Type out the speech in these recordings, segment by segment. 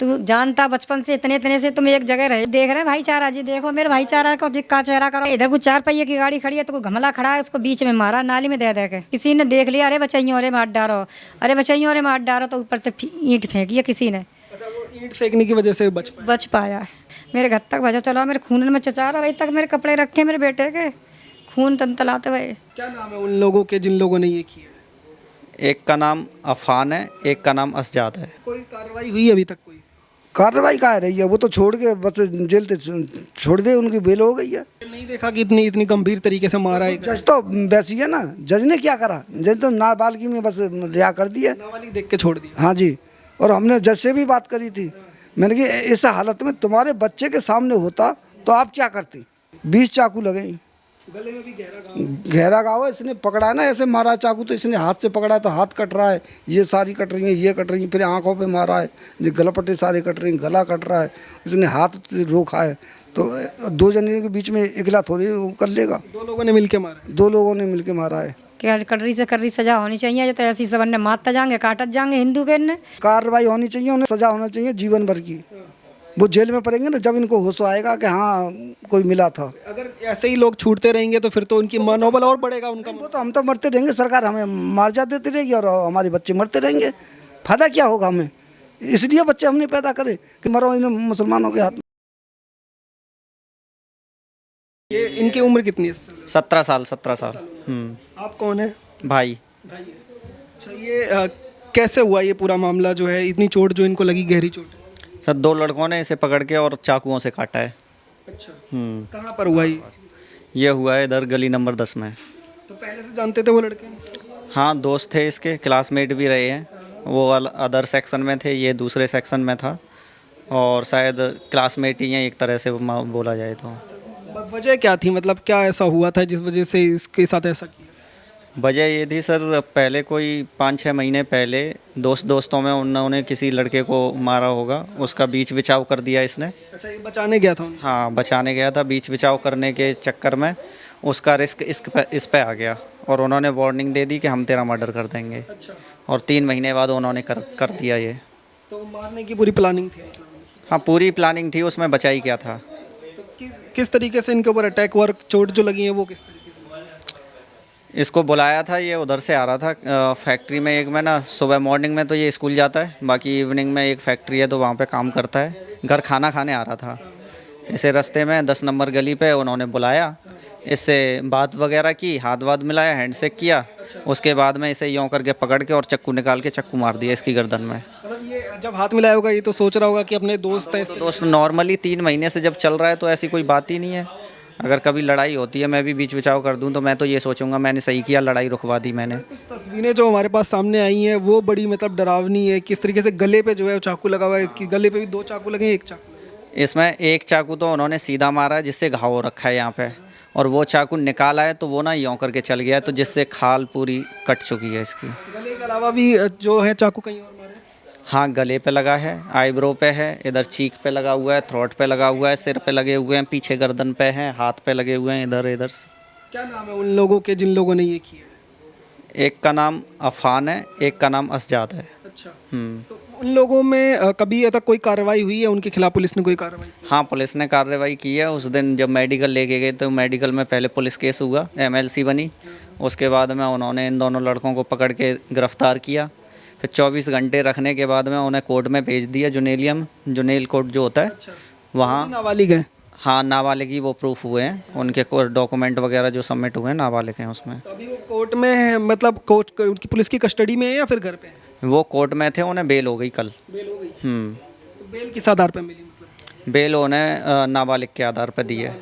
तू जानता बचपन से इतने इतने से तुम एक जगह रहे, देख रहे भाईचारा जी, देखो मेरे भाईचारा को जिक्का चेहरा करो। इधर कुछ 4 पहिए की गाड़ी खड़ी है तो कोई घमला खड़ा है, उसको बीच में मारा नाली में दे के। किसी ने देख लिया, अरे बचाइयों अरे मार डारो, अरे बचाइयों अरे मार डारो, तो ऊपर से ईंट फेंकी है किसी ने। अच्छा, वो ईंट फेंकने की वजह से बच पाया है। मेरे घर तक भजा चला, मेरे खून में चचारा, अभी तक मेरे कपड़े रखे मेरे बेटे के, खून तनतलाते हुए। क्या नाम है उन लोगों के जिन लोगों ने ये किया है? एक का नाम अफान है, एक का नाम असजाद है। कोई कार्रवाई हुई अभी तक? कोई कार्रवाई कहाँ रही है? वो तो छोड़ के बस जेल से छोड़ दे, उनकी बेल हो गई है। नहीं देखा कि इतनी इतनी गंभीर तरीके से मारा है? जज तो वैसी है ना, जज ने क्या करा, जज तो नाबालिगी में बस रिहा कर दिया। नाबालिग देख के छोड़ दिया। हाँ जी, और हमने जज से भी बात करी थी। मैंने कि इस हालत में तुम्हारे बच्चे के सामने होता तो आप क्या करती? 20 चाकू लगे, गले में भी गहरा घाव है। इसने पकड़ा है ना, ऐसे मारा चाकू, तो इसने हाथ से पकड़ा है तो हाथ कट रहा है, ये सारी कट रही है, ये कट रही है, फिर आंखों पे मारा है, ये गलपट्टे सारे कट रही हैं, गला कट रहा है, इसने हाथ रोका है। तो 2 जने के बीच में अकेला थोड़ी वो कर लेगा। 2 लोगों ने मिलके मारा है? 2 लोगों ने मिलके मारा है। क्या कटरी से कटरी सजा होनी चाहिए, ये तो ऐसी सब ने मारता जाएंगे काटत जाएंगे हिंदू के ने। कार्रवाई होनी चाहिए, उन्हें सजा होना चाहिए जीवन भर की। वो जेल में पड़ेंगे ना जब इनको होश आएगा कि हाँ कोई मिला था। अगर ऐसे ही लोग छूटते रहेंगे तो फिर तो उनकी मनोबल और बढ़ेगा उनका। वो तो हम तो मरते रहेंगे, सरकार हमें मुआवजा देती रहेगी और हमारे बच्चे मरते रहेंगे। फायदा क्या होगा हमें? इसलिए बच्चे हमने पैदा करे कि मरो इन मुसलमानों के हाथ में। ये इनकी उम्र कितनी है? 17 साल 17 साल। आप कौन है? भाई। अच्छा, ये कैसे हुआ ये पूरा मामला जो है, इतनी चोट जो इनको लगी, गहरी चोट? सर 2 लड़कों ने इसे पकड़ के और चाकुओं से काटा है। अच्छा, कहाँ पर हुआ ये हुआ है इधर गली नंबर 10 में। तो पहले से जानते थे वो लड़के? हाँ, दोस्त थे इसके, क्लासमेट भी रहे हैं। वो अदर सेक्शन में थे, ये दूसरे सेक्शन में था, और शायद क्लासमेट ही हैं एक तरह से बोला जाए तो। वजह क्या थी, मतलब क्या ऐसा हुआ था जिस वजह से इसके साथ ऐसा किया? वजह ये थी सर, पहले कोई 5-6 महीने पहले दोस्तों में उन्होंने किसी लड़के को मारा होगा, उसका बीच बचाव कर दिया इसने। अच्छा, ये बचाने गया था? हाँ, बचाने गया था, बीच बचाव करने के चक्कर में उसका रिस्क इस पे आ गया, और उन्होंने वार्निंग दे दी कि हम तेरा मर्डर कर देंगे। अच्छा, और 3 महीने बाद उन्होंने कर दिया ये। तो मारने की पूरी प्लानिंग थी? हाँ, पूरी प्लानिंग थी, उसमें बचा ही क्या था। तो किस तरीके से इनके ऊपर अटैक हुआ, चोट जो लगी है वो किस तरीके से? इसको बुलाया था, ये उधर से आ रहा था फैक्ट्री में। एक में ना सुबह मॉर्निंग में तो ये स्कूल जाता है, बाकी इवनिंग में एक फैक्ट्री है तो वहाँ पे काम करता है। घर खाना खाने आ रहा था, इसे रास्ते में 10 नंबर गली पे उन्होंने बुलाया, इससे बात वगैरह की, हाथ वाथ मिलाया, हैंडशेक किया। उसके बाद में इसे यूँ करके पकड़ के और चाकू निकाल के चाकू मार दिया इसकी गर्दन में। मतलब ये जब हाथ मिलाया होगा ये तो सोच रहा होगा कि अपने दोस्त हैं। दोस्त नॉर्मली 3 महीने से जब चल रहा है तो ऐसी कोई बात ही नहीं है। अगर कभी लड़ाई होती है, मैं भी बीच बचाव कर दूं तो मैं तो ये सोचूंगा मैंने सही किया, लड़ाई रुकवा दी मैंने। कुछ तस्वीरें जो हमारे पास सामने आई हैं वो बड़ी मतलब डरावनी है। किस तरीके से गले पे जो है चाकू लगा हुआ है, कि गले पे भी 2 चाकू लगे हैं, 1 चाकू? इसमें एक चाकू तो उन्होंने सीधा मारा है जिससे घाव हो रखा है यहाँ पे, और वो चाकू निकाला है तो वो ना यों करके चल गया है, तो जिससे खाल पूरी कट चुकी है इसकी। गले के अलावा भी जो है चाकू कहीं और मारे? हाँ, गले पे लगा है, आईब्रो पे है, इधर चीक पे लगा हुआ है, थ्रोट पे लगा हुआ है, सिर पे लगे हुए हैं, पीछे गर्दन पे हैं, हाथ पे लगे हुए हैं, इधर से। क्या नाम है उन लोगों के जिन लोगों ने ये किया है? एक का नाम अफान है, एक का नाम असजाद है। अच्छा, तो उन लोगों में कभी तक कोई कार्रवाई हुई है उनके खिलाफ? पुलिस ने कोई कार्रवाई? हाँ, पुलिस ने कार्रवाई की है। उस दिन जब मेडिकल लेके गए तो मेडिकल में पहले पुलिस केस हुआ, MLC बनी, उसके बाद में उन्होंने इन दोनों लड़कों को पकड़ के गिरफ्तार किया। फिर 24 घंटे रखने के बाद में उन्हें कोर्ट में भेज दिया, जुनेल कोर्ट जो होता है वहाँ। नाबालिग है? हाँ, नाबालिग ही वो प्रूफ हुए हैं, उनके डॉक्यूमेंट वगैरह जो सबमिट हुए हैं नाबालिग हैं उसमें। तो अभी वो कोर्ट में है, मतलब कोर्ट उनकी पुलिस की कस्टडी में है या फिर घर पे है? वो कोर्ट में थे, उन्हें बेल हो गई कल। बेल हो गई? तो बेल किस आधार पे मिली मतलब? बेल उन्हें नाबालिग के आधार पर दी है।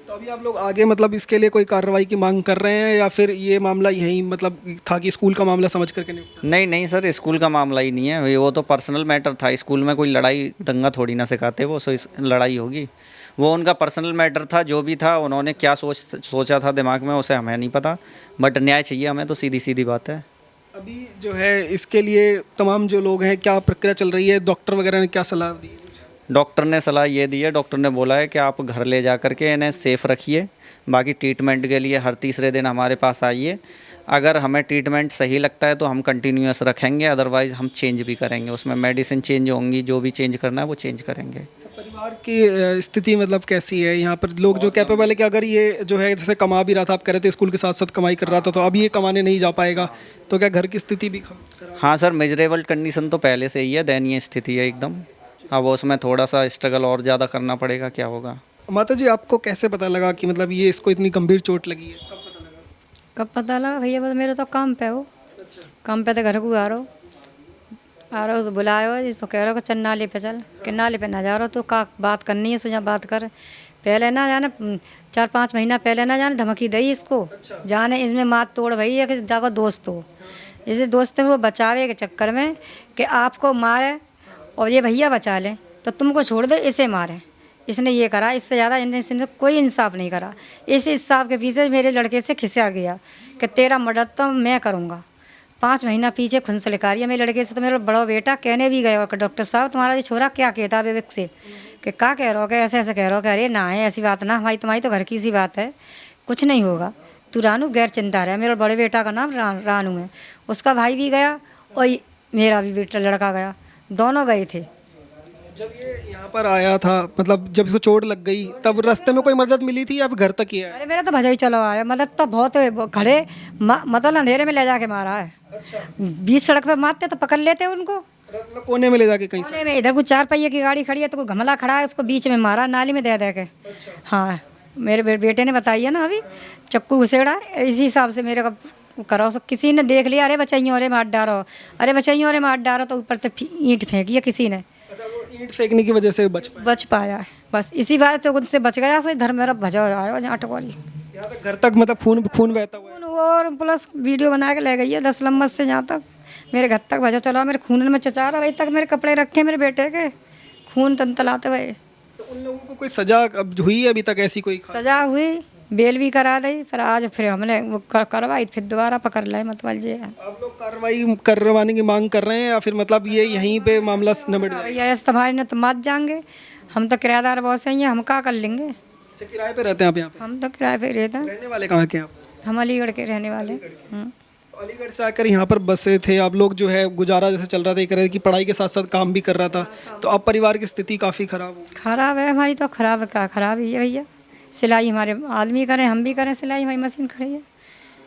तो अभी आप लोग आगे मतलब इसके लिए कोई कार्रवाई की मांग कर रहे हैं या फिर ये मामला यही मतलब था कि स्कूल का मामला समझ करके निपटा? नहीं सर, स्कूल का मामला ही नहीं है, वो तो पर्सनल मैटर था। स्कूल में कोई लड़ाई दंगा थोड़ी ना सिखाते वो, सो लड़ाई होगी, वो उनका पर्सनल मैटर था। जो भी था उन्होंने क्या सोचा था दिमाग में उसे हमें नहीं पता, बट न्याय चाहिए हमें तो, सीधी बात है। अभी जो है इसके लिए तमाम जो लोग हैं, क्या प्रक्रिया चल रही है? डॉक्टर वगैरह ने क्या सलाह दी? डॉक्टर ने सलाह ये दी है, डॉक्टर ने बोला है कि आप घर ले जा कर के इन्हें सेफ़ रखिए, बाकी ट्रीटमेंट के लिए हर तीसरे दिन हमारे पास आइए। अगर हमें ट्रीटमेंट सही लगता है तो हम कंटिन्यूअस रखेंगे, अदरवाइज़ हम चेंज भी करेंगे, उसमें मेडिसिन चेंज होंगी, जो भी चेंज करना है वो चेंज करेंगे। परिवार की स्थिति मतलब कैसी है यहाँ पर? लोग जो कैपेबल है कि अगर ये जो है जैसे कमा भी रहा था, आप कह रहे थे स्कूल के साथ साथ कमाई कर रहा था, तो अब ये कमाने नहीं जा पाएगा, तो क्या घर की स्थिति भी खराब? हाँ सर, मेजरेबल कंडीशन तो पहले से ही है, दयनीय स्थिति है एकदम। अब उसमें थोड़ा सा स्ट्रगल और ज़्यादा करना पड़ेगा, क्या होगा। माता जी, आपको कैसे पता लगा कि मतलब ये इसको इतनी गंभीर चोट लगी है? कब पता लगा? कब पता लगा भैया? बस मेरे तो काम पे हो, काम पे तो घर को आ रहा हो, बुलायो इसको कह रहा हो कि चल नाले पे चल, कि नाले पे ना जा रहा हो तो का बात करनी है, सुझा बात कर। पहले ना जाने 4-5 महीना पहले ना जाने धमकी दी इसको, जाने इसमें मात तोड़ भई है कि जाकर दोस्त हो, इसे दोस्त वो बचावे के चक्कर में कि आपको मारे और ये भैया बचा लें तो तुमको छोड़ दे, इसे मारे। इसने ये करा, इससे ज़्यादा इसने कोई इंसाफ नहीं करा। इस इंसाफ के पीछे मेरे लड़के से खिंचा गया कि तेरा मर्डर तो मैं करूँगा। 5 महीना पीछे खुन से लिखा रही है मेरे लड़के से। तो मेरा बड़ा बेटा कहने भी गया कि डॉक्टर साहब तुम्हारा ये छोरा क्या कहता विवेक से, कि क्या कह रहा हो, कि ऐसे ऐसे कह रहा हो, कि अरे ना है ऐसी बात ना, हमारी तुम्हारी तो घर की सी बात है, कुछ नहीं होगा, तू रानू गैर चिंता रहा। मेरे बड़े बेटा का नाम रानू है, उसका भाई भी गया और मेरा भी बेटा लड़का गया, दोनों गए थे। जब ये यहाँ पर आया था, मतलब जब इसको चोट लग गई, तब रास्ते में कोई मदद मिली थी या फिर घर तक ही आया? अरे मेरा तो भजाई चलो आया, मदद तो बहुत खड़े मतलब अंधेरे में ले जाके मारा है। अच्छा। बीच सड़क पे मारते तो पकड़ लेते उनको, मतलब कोने में ले जाके कहीं से? कोने में। इधर को 4 पहिए की गाड़ी खड़ी है तो कोई घमला खड़ा है, उसको बीच में मारा, नाली में दे के। हाँ, मेरे बेटे ने बताई है ना अभी, चक्कू घुसेड़ा, इसी हिसाब से मेरे को करो। किसी ने देख लिया, अरे बचाइयों अरे मार डारो, अरे बचाइयों अरे मार डारो, तो ऊपर से ईंट फेंकी है किसी ने। अच्छा, वो ईंट फेंकने की वजह से बच पाया है, बस इसी बात से उनसे बच गया। सो इधर मेरा भजा आया जहाँ टकोरी, यहाँ तक घर तक मतलब खून बहता हुआ है। और प्लस वीडियो बना के ले गई है 10 लम्बत से जहाँ तक मेरे घर तक भजा चला। मेरे खून में चचारा वही तक मेरे कपड़े रखे मेरे बेटे के, खून तंतलाते हुए। तो उन लोगों को कोई सजा अब हुई है अभी तक ऐसी कोई खास? सजा हुई, बेल भी करा दी, फिर आज फिर हमने वो करवाई, फिर दोबारा पकड़ लाए मतवाल जी। आप लोग कार्रवाई करवाने की मांग कर रहे हैं या फिर मतलब ये यहीं पे मामला निबट जाए? भैया ऐसे तुम्हारे ने तो मत जाएंगे, हम तो किराएदार बहुत सही हैं, हम क्या कर लेंगे। अच्छा, किराए पे रहते हैं आप यहाँ पे? हम तो किराए पे रहते हैं। रहने वाले कहाँ के हैं आप? हम अलीगढ़ के रहने वाले। तो अलीगढ़ से आकर यहाँ पर बसे थे आप लोग, जो है गुजारा जैसे चल रहा था, एक तरह की पढ़ाई के साथ साथ काम भी कर रहा था, तो अब परिवार की स्थिति काफ़ी खराब हो गई। खराब है हमारी, तो खराब है, क्या खराब ही है भैया। सिलाई हमारे आदमी करें, हम भी करें सिलाई, हमारी मशीन खड़ी है।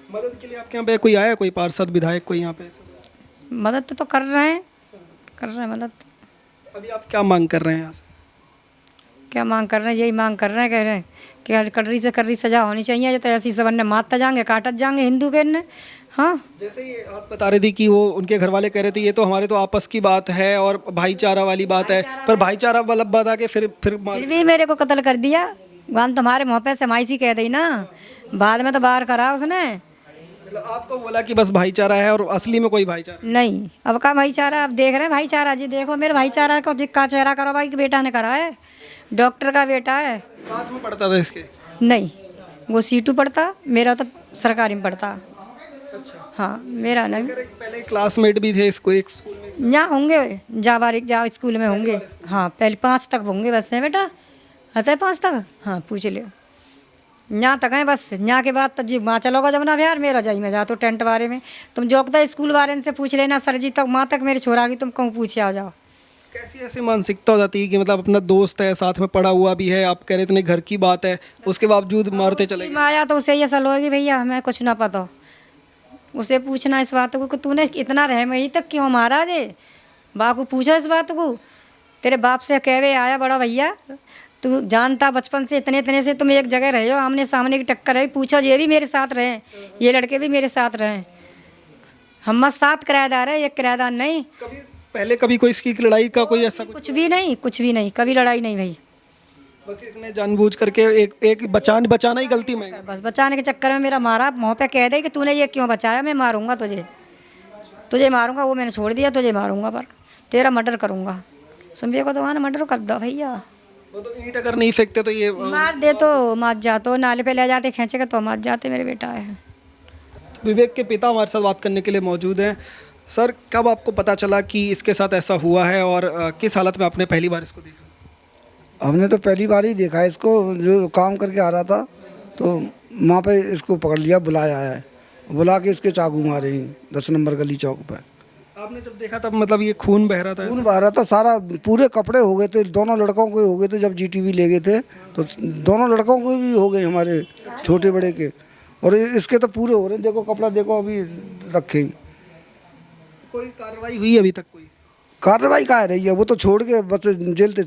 मदद के लिए आपके यहाँ पे कोई आया, कोई पार्षद विधायक कोई यहाँ पे? मदद तो कर रहे हैं मदद। अभी आप क्या मांग कर रहे हैं यहाँ से? क्या मांग कर रहे हैं? यही मांग कर रहे हैं, कह रहे हैं कि कड़री से कड़री सजा होनी चाहिए। तो ऐसी सब ने मारता जाएंगे, काटत जाएंगे हिंदू के ने। हाँ, जैसे ही आप बता रही थी कि वो उनके घर वाले कह रहे थे ये तो हमारे तो आपस की बात है और भाईचारा वाली बात है, पर भाईचारा वाला बता के फिर भी मेरे को कत्ल कर दिया। गान तुम्हारे मुँह पे समाइसी कह दी ना, बाद में तो बाहर करा उसने। मतलब आपको बोला कि बस भाईचारा है और असली में कोई भाईचारा नहीं। अब का भाईचारा? अब देख रहे हैं भाईचारा जी, देखो मेरे भाईचारा को जिक्का चेहरा करो, भाई के बेटा ने करा है, डॉक्टर का बेटा है। साथ में पढ़ता था इसके? नहीं, वो सीटू पढ़ता, मेरा तो सरकारी में पढ़ता। अच्छा। हाँ, मेरा नहीं। पहले क्लासमेट भी थे इसको एक स्कूल में? यहाँ होंगे, जा स्कूल में होंगे। हाँ, पहले 5 तक होंगे बस है बेटा, आता है 5 तक। हाँ, पूछ लियो, यहाँ तक है बस। यहाँ के बाद तो जी माँ चलोगा जमुना बिहार, मेरा जाई मैं जा तो टेंट बारे में तुम जोकता स्कूल वाले से पूछ लेना, सर जी तक माँ तक मेरे छोरा की तुम कहूँ पूछे आ जाओ। कैसी ऐसी मानसिकता हो जाती है कि मतलब अपना दोस्त है, साथ में पढ़ा हुआ भी है, आप कह रहे इतने घर की बात है, उसके बावजूद मारते चले गए? आया तो उसे ये सलाह होगी भैया हमें कुछ ना पता, उसे पूछना इस बात को कि तूने इतना रहम यही तक क्यों मारा जे। बाप को पूछो इस बात को, तेरे बाप से कहवे आया बड़ा भैया, तू जानता बचपन से इतने से तुम एक जगह रहे हो, आमने सामने की टक्कर है, पूछो ये भी मेरे साथ रहे, ये लड़के भी मेरे साथ रहे, हम 7 किराएदार है, एक किराएदार नहीं। कभी कोई इसकी लड़ाई का कोई ऐसा कुछ भी नहीं, कभी लड़ाई नहीं भाई। बस इसने जानबूझ करके एक बचाना ही गलती में, बस बचाने के चक्कर में मेरा मारा, मुँह पे कह दे कि तूने ये क्यों बचाया, मैं मारूंगा तुझे मारूंगा, वो मैंने छोड़ दिया, तुझे मारूंगा पर तेरा मर्डर करूंगा। सुनिए को तो वहाँ मर्डर कर दो भैया। वो तो ईंट अगर नहीं फेंकते तो ये मार दे तो मार जाते, नाले पे ले जाते खींचे के तो मार जाते, मेरे बेटा है। विवेक के पिता हमारे साथ बात करने के लिए मौजूद हैं। सर, कब आपको पता चला कि इसके साथ ऐसा हुआ है और किस हालत में आपने पहली बार इसको देखा? हमने तो पहली बार ही देखा इसको, जो काम करके आ रहा था तो वहाँ पे इसको पकड़ लिया, बुलाया है बुला के इसके चाकू मारे हैं 10 नंबर गली चौक पर। आपने जब देखा तब मतलब ये खून बह रहा था खून बह रहा था सारा, पूरे कपड़े हो गए थे, दोनों लड़कों के हो गए थे। जब जीटीवी ले गए थे तो दोनों लड़कों के भी हो गए, हमारे छोटे बड़े के, और इसके तो पूरे हो रहे हैं। देखो कपड़ा देखो अभी रखे। कोई कार्रवाई हुई अभी तक? कोई कार्रवाई कहाँ रही है? वो तो छोड़ के बस जेल से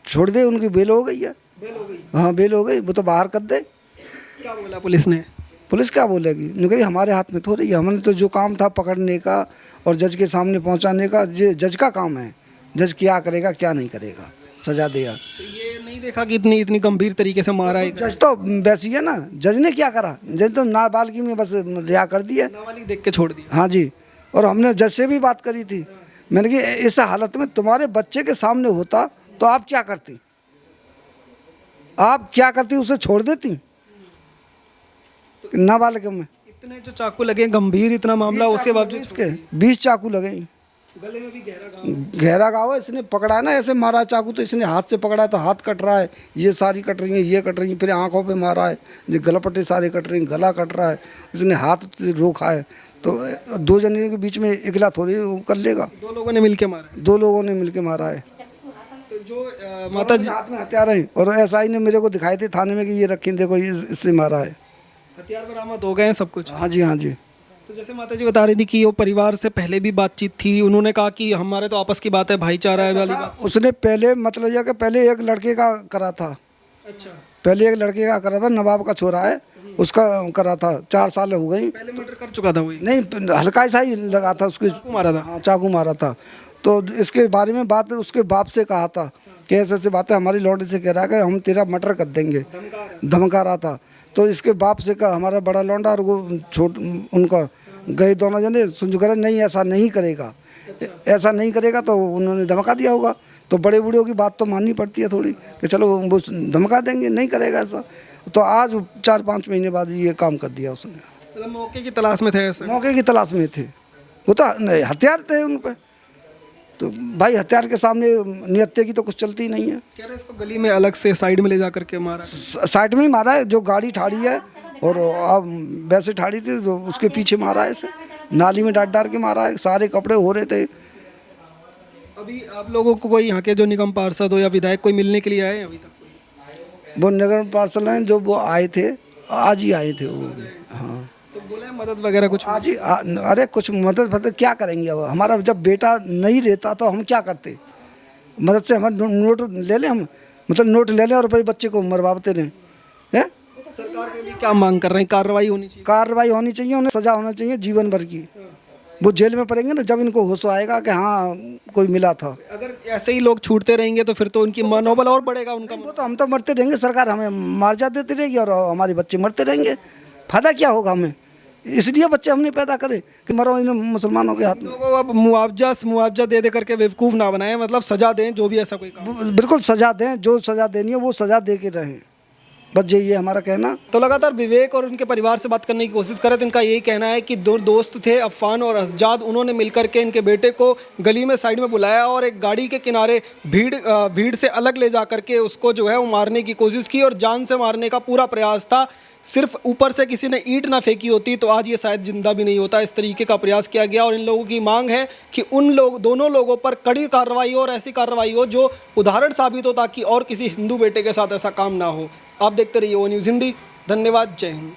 छोड़ दे, उनकी बेल हो गई है। बेल हो गई? हाँ बेल हो गई, वो तो बाहर कर दे। क्या बोला पुलिस ने? पुलिस क्या बोलेगी? उन्होंने कही हमारे हाथ में थोड़ी है, हमने तो जो काम था पकड़ने का और जज के सामने पहुंचाने का, ये जज का काम है। जज क्या करेगा क्या नहीं करेगा, सजा देगा। तो ये नहीं देखा कि इतनी गंभीर तरीके से मारा है? जज तो वैसी है ना, जज ने क्या करा? जज तो नाबालिगी में बस रिहा कर दिया। नाबालिग देख के छोड़ दिया? हाँ जी, और हमने जज से भी बात करी थी। मैंने कि इस हालत में तुम्हारे बच्चे के सामने होता तो आप क्या करती? आप क्या करती? उसे छोड़ देती नाबालिग में? इतने जो चाकू लगे, गंभीर इतना मामला, उसके बावजूद इसके 20 चाकू लगे। गले में भी गहरा घाव? गहरा घाव है। इसने पकड़ा ना, ऐसे मारा चाकू, तो इसने हाथ से पकड़ा तो हाथ कट रहा है, ये सारी कट रही है, ये कट रही है, फिर आंखों पे मारा है, ये गलपट्टे सारे कट रही हैं, गला कट रहा है। इसने हाथ रोका है, तो 2 जने के बीच में अकेला थोड़ी वो कर लेगा। 2 लोगों ने मिलके मारा है? 2 लोगों ने मिलके मारा है। तो जो माता जी हाथ में हथियार है, और एसआई ने मेरे को दिखाए थे थाने में कि ये रखें, देखो ये इससे मारा है। हथियार बरामद हो गए हैं सब कुछ? हाँ जी, हाँ जी। तो जैसे माता जी बता रही थी कि वो परिवार से पहले भी बातचीत थी, उन्होंने कहा कि हमारे तो आपस की बात है, भाईचारा है वाली बात। उसने पहले मतलब यह कि पहले एक लड़के का करा था। अच्छा, पहले एक लड़के का करा था, नवाब का छोरा है, उसका करा था। 4 साल हो गई। पहले मर्डर कर चुका था वही? नहीं, हल्का सा ही लगा था उसके। चाकू मारा था? हाँ, चाकू मारा था। तो इसके बारे में बात उसके बाप से कहा था कि ऐसे ऐसे बातें, हमारी लौंडी से कह रहा है कि हम तेरा मर्डर कर देंगे, धमका रहा था। तो इसके बाप से कहा, हमारा बड़ा लौंडा और वो उनका गए दोनों जने सुन कर, नहीं ऐसा नहीं करेगा, ऐसा नहीं करेगा, तो उन्होंने धमका दिया होगा। तो बड़े बूढ़ों की बात तो माननी पड़ती है थोड़ी, कि चलो वो धमका देंगे, नहीं करेगा ऐसा। तो आज 4-5 महीने बाद ये काम कर दिया उसने। मतलब मौके की तलाश में थे ऐसे? मौके की तलाश में थे। वो तो हथियार थे उन पे, तो भाई हथियार के सामने निहत्थे की तो कुछ चलती नहीं है। कह रहे इसको गली में अलग से साइड में ले जा करके मारा? साइड में ही मारा है, जो गाड़ी ठाड़ी है, और अब वैसे ठाड़ी थी तो उसके पीछे मारा है, इसे नाली में डाल के मारा है। सारे कपड़े हो रहे थे। अभी आप लोगों को कोई यहाँ के जो निगम पार्षद हो या विधायक कोई मिलने के लिए आए हैं अभी तक? वो नगर पार्षद हैं जो वो आए थे, आज ही आए थे वो। हाँ, तो बोला है मदद वगैरह कुछ? आज ही अरे कुछ मदद क्या करेंगे? अब हमारा जब बेटा नहीं रहता तो हम क्या करते? मदद से हमारे नोट ले लें हम, मतलब नोट ले लें और भाई बच्चे को मरवाते रहें? हैं? सरकार से भी क्या मांग कर रहे हैं? कार्रवाई होनी चाहिए? कार्रवाई होनी चाहिए, उन्हें सजा होना चाहिए जीवन भर की। वो जेल में पड़ेंगे ना जब इनको होश आएगा कि हाँ कोई मिला था। अगर ऐसे ही लोग छूटते रहेंगे तो फिर तो उनकी मनोबल और बढ़ेगा उनका। वो तो हम तो मरते रहेंगे, सरकार हमें मार्जा देती रहेगी और हमारे बच्चे मरते रहेंगे। फायदा क्या होगा हमें? इसलिए बच्चे हमने पैदा करे कि मरो इन मुसलमानों के हाथ में। लोगों को अब मुआवजा दे करके बेवकूफ़ ना बनाएं, मतलब सजा दें जो भी ऐसा कोई काम। बिल्कुल सजा दें, जो सजा देनी है वो सजा दे के रहें, बस यही है हमारा कहना। तो लगातार विवेक और उनके परिवार से बात करने की कोशिश करे तो इनका यही कहना है कि 2 दोस्त थे, अफान और असजाद, उन्होंने मिलकर के इनके बेटे को गली में साइड में बुलाया और एक गाड़ी के किनारे भीड़ से अलग ले जा करके उसको जो है वो मारने की कोशिश की और जान से मारने का पूरा प्रयास था। सिर्फ ऊपर से किसी ने ईंट ना फेंकी होती तो आज ये शायद जिंदा भी नहीं होता। इस तरीके का प्रयास किया गया और इन लोगों की मांग है कि दोनों लोगों पर कड़ी कार्रवाई हो और ऐसी कार्रवाई हो जो उदाहरण साबित हो, ताकि और किसी हिंदू बेटे के साथ ऐसा काम ना हो। आप देखते रहिए ओ न्यूज़ हिंदी। धन्यवाद। जय हिंद।